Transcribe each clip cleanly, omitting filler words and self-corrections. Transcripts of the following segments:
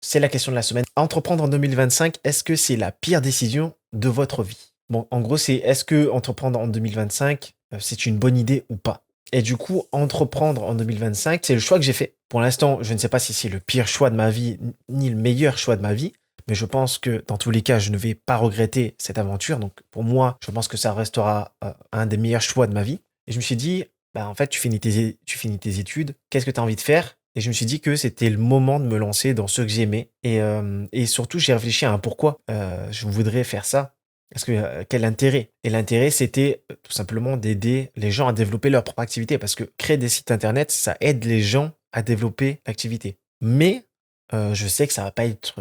C'est la question de la semaine. Entreprendre en 2025, est-ce que c'est la pire décision de votre vie? Bon, en gros, c'est est-ce que entreprendre en 2025, c'est une bonne idée ou pas? Et du coup, entreprendre en 2025, c'est le choix que j'ai fait. Pour l'instant, je ne sais pas si c'est le pire choix de ma vie, ni le meilleur choix de ma vie, mais je pense que dans tous les cas, je ne vais pas regretter cette aventure. Donc, pour moi, je pense que ça restera un des meilleurs choix de ma vie. Et je me suis dit, bah, en fait, tu finis tes études, qu'est-ce que tu as envie de faire? Et je me suis dit que c'était le moment de me lancer dans ce que j'aimais. Et surtout, j'ai réfléchi à un pourquoi je voudrais faire ça. Parce que quel intérêt? Et l'intérêt, c'était tout simplement d'aider les gens à développer leur propre activité. Parce que créer des sites internet, ça aide les gens à développer l'activité. Mais je sais que ça va pas être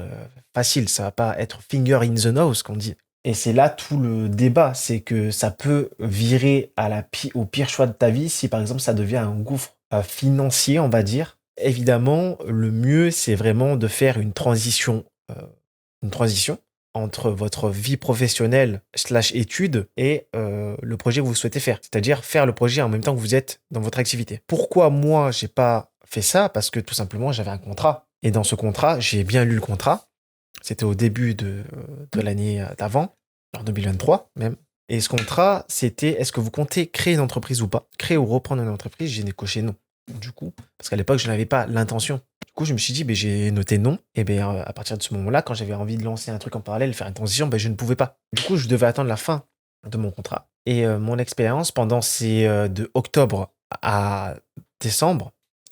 facile, ça va pas être finger in the nose, qu'on dit. Et c'est là tout le débat, c'est que ça peut virer au pire choix de ta vie si par exemple ça devient un gouffre financier, on va dire. Évidemment, le mieux, c'est vraiment de faire une transition entre votre vie professionnelle slash études et le projet que vous souhaitez faire. C'est-à-dire faire le projet en même temps que vous êtes dans votre activité. Pourquoi moi, j'ai pas fait ça? Parce que tout simplement, j'avais un contrat. Et dans ce contrat, j'ai bien lu le contrat. C'était au début de l'année d'avant, en 2023 même. Et ce contrat, c'était est-ce que vous comptez créer une entreprise ou pas? Créer ou reprendre une entreprise, j'ai coché non. Du coup, parce qu'à l'époque, je n'avais pas l'intention. Du coup, je me suis dit, ben, j'ai noté non. Et bien, à partir de ce moment-là, quand j'avais envie de lancer un truc en parallèle, faire une transition, ben, je ne pouvais pas. Du coup, je devais attendre la fin de mon contrat. Et mon expérience pendant ces de octobre à décembre,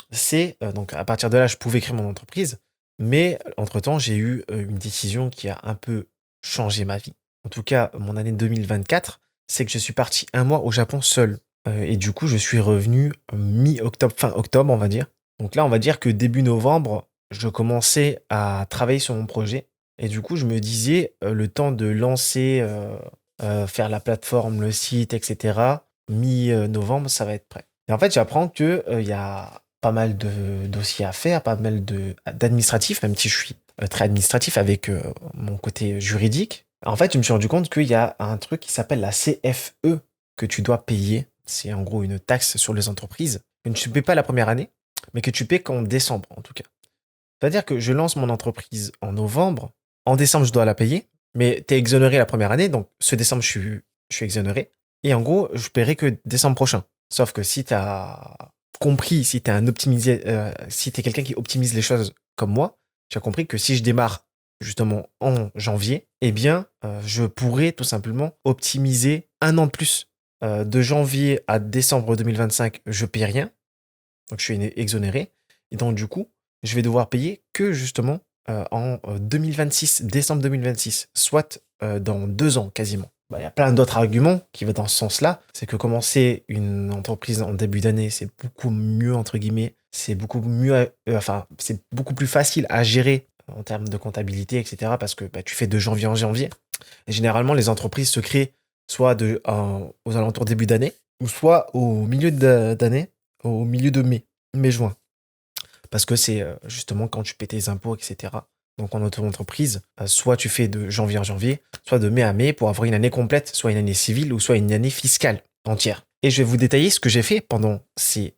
c'est donc à partir de là, je pouvais créer mon entreprise. Mais entre-temps, j'ai eu une décision qui a un peu changé ma vie. En tout cas, mon année 2024, c'est que je suis parti un mois au Japon seul. Et du coup, je suis revenu mi-octobre, fin octobre, on va dire. Donc là, on va dire que début novembre, je commençais à travailler sur mon projet. Et du coup, je me disais, le temps de lancer, faire la plateforme, le site, etc., mi-novembre, ça va être prêt. Et en fait, j'apprends que il y a pas mal de dossiers à faire, pas mal d'administratifs, même si je suis très administratif avec mon côté juridique. En fait, je me suis rendu compte qu'il y a un truc qui s'appelle la CFE que tu dois payer. C'est en gros une taxe sur les entreprises que tu ne payes pas la première année, mais que tu payes qu'en décembre en tout cas. C'est-à-dire que je lance mon entreprise en novembre, en décembre je dois la payer, mais tu es exonéré la première année, donc ce décembre je suis exonéré. Et en gros, je paierai que décembre prochain. Sauf que si tu as compris, si tu es si tu es quelqu'un qui optimise les choses comme moi, tu as compris que si je démarre justement en janvier, eh bien, je pourrais tout simplement optimiser un an de plus. De janvier à décembre 2025, je paye rien, donc je suis exonéré. Et donc du coup, je vais devoir payer que justement en 2026, décembre 2026, soit dans 2 ans quasiment. Bah, il y a plein d'autres arguments qui vont dans ce sens-là. C'est que commencer une entreprise en début d'année, c'est beaucoup mieux, entre guillemets. C'est beaucoup mieux, enfin, c'est beaucoup plus facile à gérer en termes de comptabilité, etc. Parce que bah, tu fais de janvier en janvier. Et généralement, les entreprises se créent soit aux alentours début d'année, ou soit au milieu d'année, au milieu de mai, mai-juin. Parce que c'est justement quand tu paies tes impôts, etc. Donc en auto-entreprise, soit tu fais de janvier en janvier, soit de mai à mai pour avoir une année complète, soit une année civile ou soit une année fiscale entière. Et je vais vous détailler ce que j'ai fait pendant ces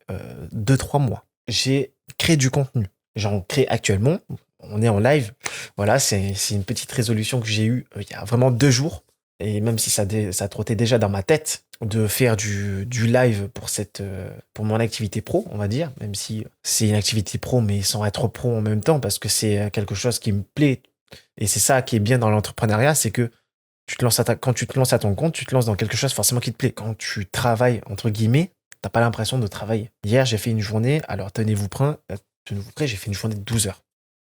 2-3 mois. J'ai créé du contenu. J'en crée actuellement. On est en live. Voilà, c'est une petite résolution que j'ai eue il y a vraiment 2 jours. Et même si ça trottait déjà dans ma tête de faire du live pour mon activité pro, on va dire, même si c'est une activité pro, mais sans être pro en même temps, parce que c'est quelque chose qui me plaît. Et c'est ça qui est bien dans l'entrepreneuriat, c'est que quand tu te lances à ton compte, tu te lances dans quelque chose forcément qui te plaît. Quand tu travailles, entre guillemets, t'as pas l'impression de travailler. Hier, j'ai fait une journée, alors tenez-vous prêt, j'ai fait une journée de 12 heures,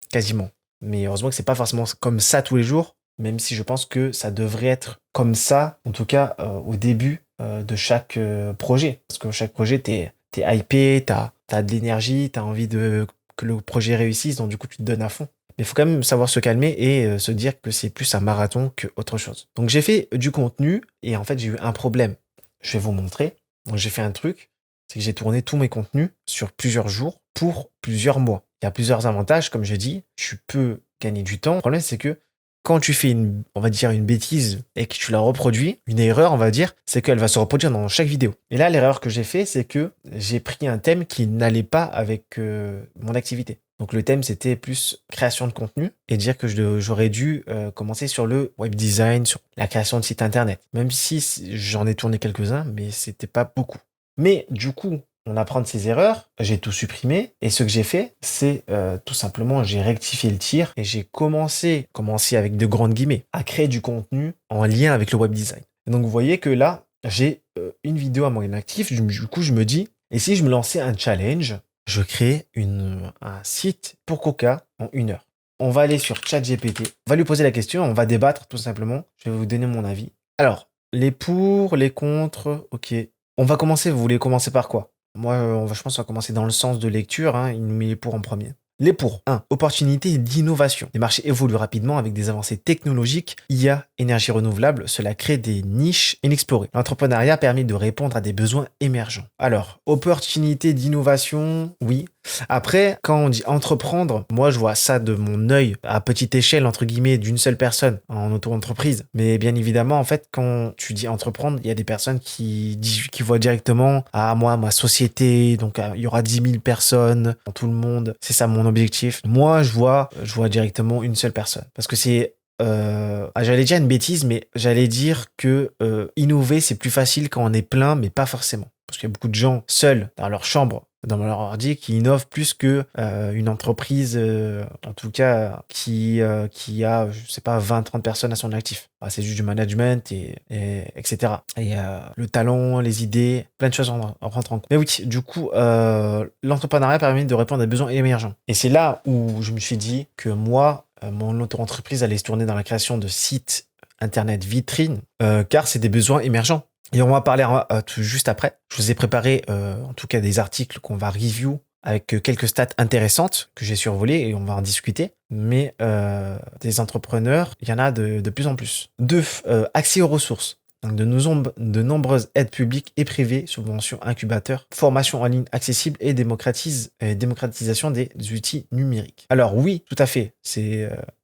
quasiment. Mais heureusement que c'est pas forcément comme ça tous les jours, même si je pense que ça devrait être comme ça, en tout cas au début de chaque projet. Parce que chaque projet, t'es hypé, t'as de l'énergie, t'as envie que le projet réussisse, donc du coup tu te donnes à fond. Mais il faut quand même savoir se calmer et se dire que c'est plus un marathon qu'autre chose. Donc j'ai fait du contenu et en fait j'ai eu un problème. Je vais vous montrer. Donc j'ai fait un truc, c'est que j'ai tourné tous mes contenus sur plusieurs jours pour plusieurs mois. Il y a plusieurs avantages, comme je dis, tu peux gagner du temps. Le problème, c'est que quand tu fais on va dire une bêtise et que tu la reproduis, une erreur, on va dire, c'est qu'elle va se reproduire dans chaque vidéo. Et là, l'erreur que j'ai fait, c'est que j'ai pris un thème qui n'allait pas avec mon activité. Donc le thème, c'était plus création de contenu et dire que j'aurais dû commencer sur le web design, sur la création de sites internet. Même si j'en ai tourné quelques-uns, mais c'était pas beaucoup. Mais du coup, on apprend de ses erreurs, j'ai tout supprimé et ce que j'ai fait, c'est tout simplement, j'ai rectifié le tir et j'ai commencé avec de grandes guillemets, à créer du contenu en lien avec le web design. Et donc vous voyez que là, j'ai une vidéo à mon actif, du coup je me dis, et si je me lançais un challenge, je crée un site pour Coca en 1 heure. On va aller sur ChatGPT, on va lui poser la question, on va débattre tout simplement. Je vais vous donner mon avis. Alors, les pour, les contre, ok. On va commencer, vous voulez commencer par quoi? Moi, je pense qu'on va commencer dans le sens de lecture, hein, il nous met les pour en premier. Les pour. 1. Opportunités d'innovation. Les marchés évoluent rapidement avec des avancées technologiques, IA, énergie renouvelable, cela crée des niches inexplorées. L'entrepreneuriat permet de répondre à des besoins émergents. Alors, opportunités d'innovation, oui. Après, quand on dit entreprendre, moi je vois ça de mon œil à petite échelle, entre guillemets, d'une seule personne en auto-entreprise. Mais bien évidemment, en fait, quand tu dis entreprendre, il y a des personnes qui voient directement, ah moi, ma société, donc il y aura 10 000 personnes dans tout le monde, c'est ça mon objectif. Moi, je vois directement une seule personne. Parce que c'est j'allais dire une bêtise, mais j'allais dire que innover, c'est plus facile quand on est plein, mais pas forcément. Parce qu'il y a beaucoup de gens seuls dans leur chambre, dans leur ordi, qui innovent plus que une entreprise, en tout cas, qui a, je sais pas, 20, 30 personnes à son actif. Ah, c'est juste du management etc. Et le talent, les idées, plein de choses rentrent en compte. Mais oui, du coup, l'entrepreneuriat permet de répondre à des besoins émergents. Et c'est là où je me suis dit que moi, mon auto-entreprise allait se tourner dans la création de sites internet vitrines, car c'est des besoins émergents. Et on va parler tout juste après. Je vous ai préparé en tout cas des articles qu'on va review avec quelques stats intéressantes que j'ai survolées et on va en discuter. Mais des entrepreneurs, il y en a de plus en plus. 2. Accès aux ressources. Donc de nombreuses aides publiques et privées, subventions, incubateurs, formations en ligne accessibles et démocratisation des outils numériques. Alors oui, tout à fait.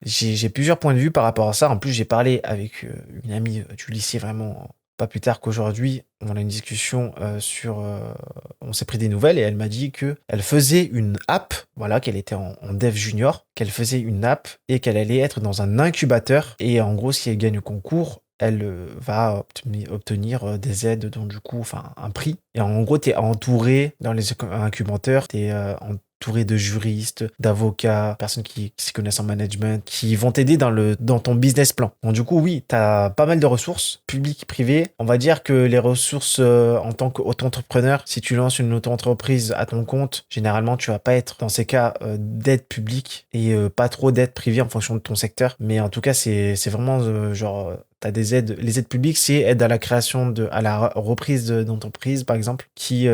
J'ai plusieurs points de vue par rapport à ça. En plus, j'ai parlé avec une amie du lycée vraiment pas plus tard qu'aujourd'hui. On a une discussion on s'est pris des nouvelles et elle m'a dit que elle faisait une app, voilà, qu'elle était en dev junior, qu'elle faisait une app et qu'elle allait être dans un incubateur. Et en gros, si elle gagne le concours, elle va obtenir des aides, donc du coup, enfin, un prix. Et en gros, tu es entouré dans les incubateurs, tu es entouré de juristes, d'avocats, personnes qui s'y connaissent en management, qui vont t'aider dans ton business plan. Donc du coup, oui, tu as pas mal de ressources, publiques, privées. On va dire que les ressources en tant qu'auto-entrepreneur, si tu lances une auto-entreprise à ton compte, généralement, tu vas pas être dans ces cas d'aide publique et pas trop d'aide privée en fonction de ton secteur. Mais en tout cas, c'est vraiment genre... T'as des aides, les aides publiques, c'est aide à la création à la reprise d'entreprise, par exemple, qui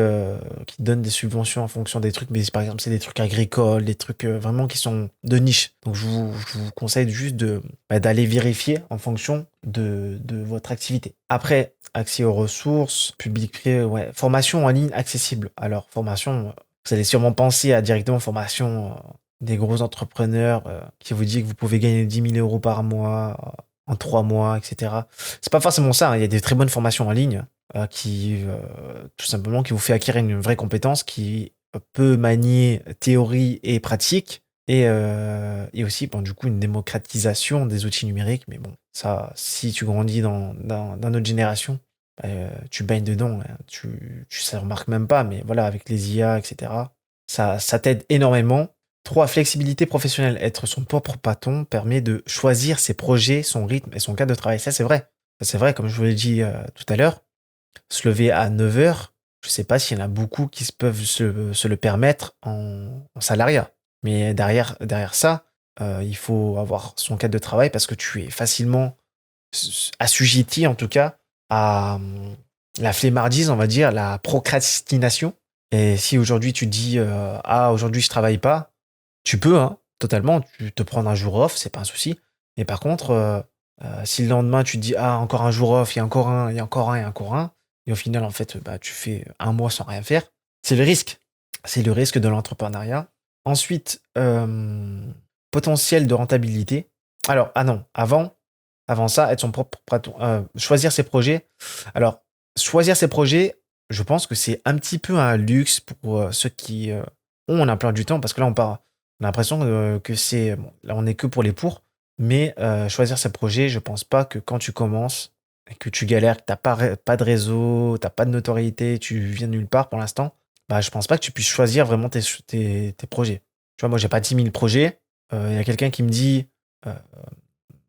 donnent des subventions en fonction des trucs, mais par exemple, c'est des trucs agricoles, des trucs vraiment qui sont de niche. Donc, je vous conseille juste d'aller vérifier en fonction de votre activité. Après, accès aux ressources, public, privé, ouais, formation en ligne accessible. Alors, formation, vous allez sûrement penser à directement formation des gros entrepreneurs qui vous dit que vous pouvez gagner 10 000 euros par mois en 3 mois, etc. C'est pas forcément ça, hein. Il y a des très bonnes formations en ligne qui, tout simplement, qui vous fait acquérir une vraie compétence qui peut manier théorie et pratique et aussi, bon, du coup, une démocratisation des outils numériques. Mais bon, ça, si tu grandis dans notre génération, tu baignes dedans, hein. Ça remarque même pas, mais voilà, avec les IA, etc., ça t'aide énormément. 3. Flexibilité professionnelle. Être son propre patron permet de choisir ses projets, son rythme et son cadre de travail. Ça, c'est vrai. Ça, c'est vrai, comme je vous l'ai dit tout à l'heure. Se lever à 9 heures, je sais pas s'il y en a beaucoup qui peuvent se le permettre en salariat. Mais derrière ça, il faut avoir son cadre de travail parce que tu es facilement assujetti, en tout cas, à la flemmardise, on va dire, la procrastination. Et si aujourd'hui tu dis aujourd'hui je travaille pas, tu peux, hein, totalement, tu te prends un jour off, c'est pas un souci. Mais par contre, si le lendemain tu te dis encore un jour off, il y a encore un, il y a encore un, il y a encore un, et au final en fait tu fais un mois sans rien faire, c'est le risque. C'est le risque de l'entrepreneuriat. Ensuite, potentiel de rentabilité. Alors, non, avant ça, être son propre patron, choisir ses projets. Alors, choisir ses projets, je pense que c'est un petit peu un luxe pour ceux qui ont un emploi du temps, parce que là, on parle On a l'impression que c'est... Bon, là, on est que pour les pour, mais choisir ses projets, je pense pas que quand tu commences et que tu galères, que t'as pas de réseau, t'as pas de notoriété, tu viens de nulle part pour l'instant, bah, je pense pas que tu puisses choisir vraiment tes projets. Tu vois, moi, j'ai pas 10 000 projets. Il y a quelqu'un qui me dit, euh,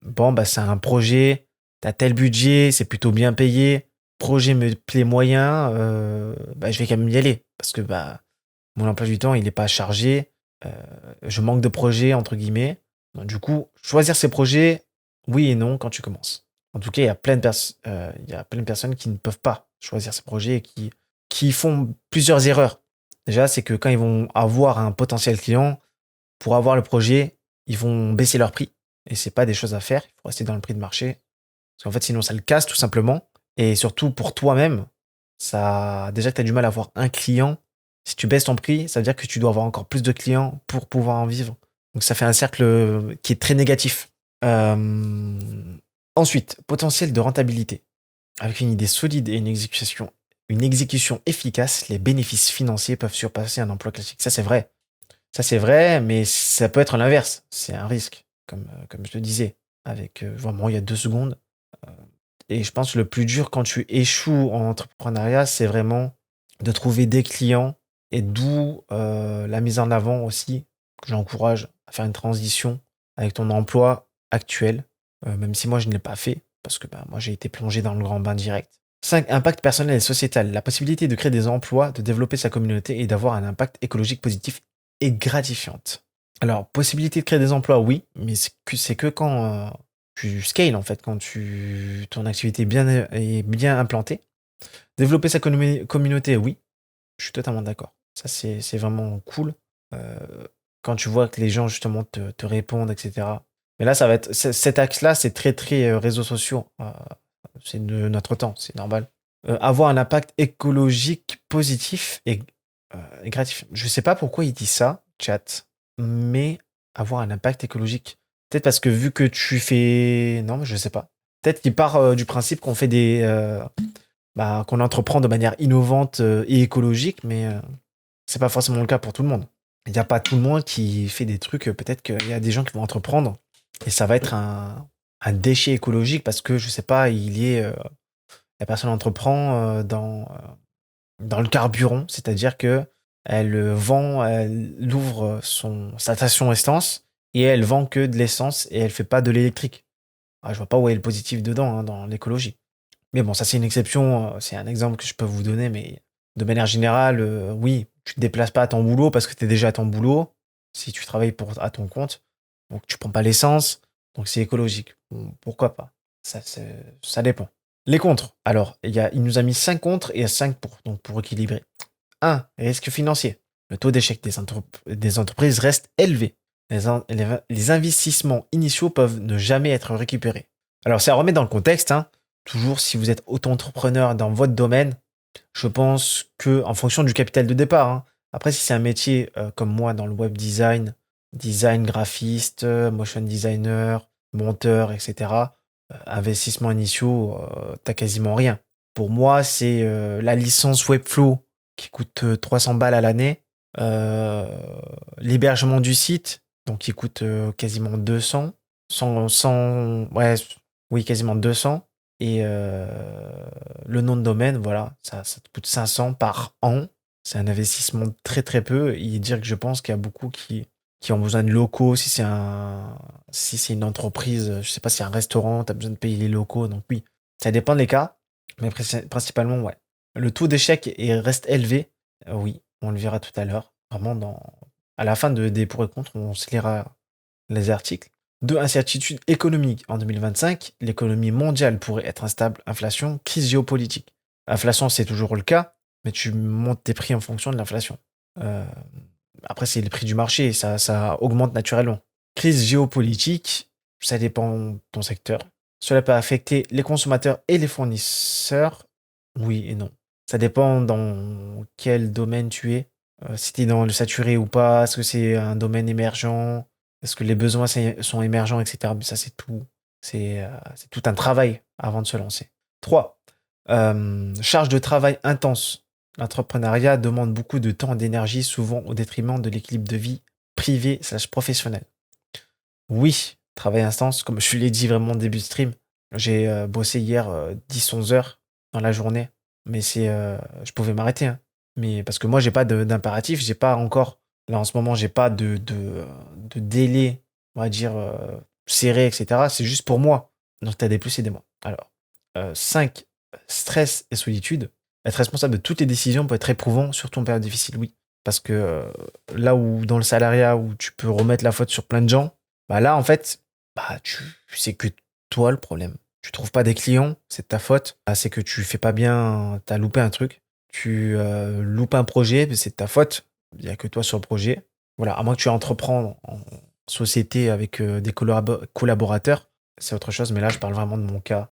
bon, bah, c'est un projet, t'as tel budget, c'est plutôt bien payé, projet me plaît moyen, bah, je vais quand même y aller. Parce que bah, mon emploi du temps, il n'est pas chargé, euh, je manque de projets, entre guillemets. Donc, du coup, choisir ses projets, oui et non quand tu commences. En tout cas, il y a plein de personnes qui ne peuvent pas choisir ces projets et qui font plusieurs erreurs. Déjà, c'est que quand ils vont avoir un potentiel client, pour avoir le projet, ils vont baisser leur prix. Et c'est pas des choses à faire. Il faut rester dans le prix de marché. Parce qu'en fait, sinon, ça le casse tout simplement. Et surtout, pour toi-même, déjà que tu as du mal à avoir un client, si tu baisses ton prix, ça veut dire que tu dois avoir encore plus de clients pour pouvoir en vivre. Donc, ça fait un cercle qui est très négatif. Euh, Ensuite, potentiel de rentabilité. Avec une idée solide et une exécution efficace, les bénéfices financiers peuvent surpasser un emploi classique. Ça, c'est vrai. Ça, c'est vrai, mais ça peut être l'inverse. C'est un risque, comme je te disais, avec vraiment il y a 2 secondes. Et je pense que le plus dur quand tu échoues en entrepreneuriat, c'est vraiment de trouver des clients et d'où la mise en avant aussi, que j'encourage à faire une transition avec ton emploi actuel, même si moi je ne l'ai pas fait, parce que bah, moi j'ai été plongé dans le grand bain direct. 5. Impact personnel et sociétal. La possibilité de créer des emplois, de développer sa communauté et d'avoir un impact écologique positif est gratifiante. Alors, possibilité de créer des emplois, oui, mais c'est que quand tu scales, en fait, quand ton activité est bien implantée. Développer sa communauté, oui, je suis totalement d'accord. Ça, c'est vraiment cool. Euh, Quand tu vois que les gens, justement, te répondent, etc. Mais là, ça va être cet axe-là, c'est très, très réseaux sociaux. C'est de notre temps, c'est normal. Avoir un impact écologique positif et gratifiant. Je sais pas pourquoi il dit ça, chat, mais avoir un impact écologique. Peut-être parce que vu que tu fais... Non, mais je sais pas. Peut-être qu'il part du principe qu'on fait qu'on entreprend de manière innovante et écologique, mais c'est pas forcément le cas pour tout le monde. Il n'y a pas tout le monde qui fait des trucs. Peut-être qu'il y a des gens qui vont entreprendre et ça va être un déchet écologique parce que, je sais pas, la personne entreprend dans le carburant, c'est-à-dire que elle ouvre sa station essence et elle vend que de l'essence et elle fait pas de l'électrique. Ah, je vois pas où est le positif dedans, hein, dans l'écologie. Mais bon, ça c'est une exception, c'est un exemple que je peux vous donner, mais de manière générale, oui, tu te déplaces pas à ton boulot parce que tu es déjà à ton boulot, si tu travailles à ton compte, donc tu prends pas l'essence, donc c'est écologique. Bon, pourquoi pas? Ça dépend. Les contres. Alors, il nous a mis 5 contres et 5 pour équilibrer. 1. Risque financier. Le taux d'échec des entreprises reste élevé. Les investissements initiaux peuvent ne jamais être récupérés. Alors, c'est à remettre dans le contexte, hein. Toujours, si vous êtes auto-entrepreneur dans votre domaine, je pense que en fonction du capital de départ, hein. Après, si c'est un métier comme moi dans le web design, design graphiste, motion designer, monteur, etc., investissements initiaux, t'as quasiment rien. Pour moi, c'est la licence Webflow qui coûte 300 balles à l'année, euh, l'hébergement du site, donc qui coûte quasiment 200, 100, ouais, oui, quasiment 200. Et le nom de domaine, voilà, ça te coûte 500 par an. C'est un investissement de très très peu. Et dire que je pense qu'il y a beaucoup qui ont besoin de locaux. Si c'est une entreprise, je sais pas si c'est un restaurant, tu as besoin de payer les locaux. Donc oui, ça dépend des cas. Mais principalement, ouais. Le taux d'échec reste élevé. Oui, on le verra tout à l'heure. Vraiment, à la fin des pour et contre, on se lira les articles. 2. Incertitude économique. En 2025, l'économie mondiale pourrait être instable. Inflation, crise géopolitique. Inflation, c'est toujours le cas, mais tu montes tes prix en fonction de l'inflation. Euh, Après, c'est le prix du marché, ça augmente naturellement. Crise géopolitique, ça dépend de ton secteur. Cela peut affecter les consommateurs et les fournisseurs. Oui et non. Ça dépend dans quel domaine tu es. Si tu es dans le saturé ou pas, est-ce que c'est un domaine émergent, est-ce que les besoins sont émergents, etc. Mais ça, c'est tout. C'est tout un travail avant de se lancer. 3. Charge de travail intense. L'entrepreneuriat demande beaucoup de temps et d'énergie, souvent au détriment de l'équilibre de vie privé/professionnel. Oui, travail à instance, comme je l'ai dit vraiment au début de stream, j'ai bossé hier 10-11 heures dans la journée, mais je pouvais m'arrêter, hein. Mais parce que moi, j'ai pas d'impératif, j'ai pas encore, là en ce moment, j'ai pas de délai, on va dire, serré, etc. C'est juste pour moi. Donc, tu as des plus et des moins. Alors, 5, stress et solitude. Être responsable de toutes les décisions peut être éprouvant, surtout en période difficile, oui. Parce que là où, dans le salariat, où tu peux remettre la faute sur plein de gens, bah là, en fait, bah, c'est que toi le problème. Tu trouves pas des clients, c'est de ta faute. Ah, c'est que tu fais pas bien, t'as loupé un truc. Tu loupes un projet, c'est de ta faute. Il y a que toi sur le projet. Voilà, à moins que tu entreprends en société avec des collaborateurs, c'est autre chose. Mais là, je parle vraiment de mon cas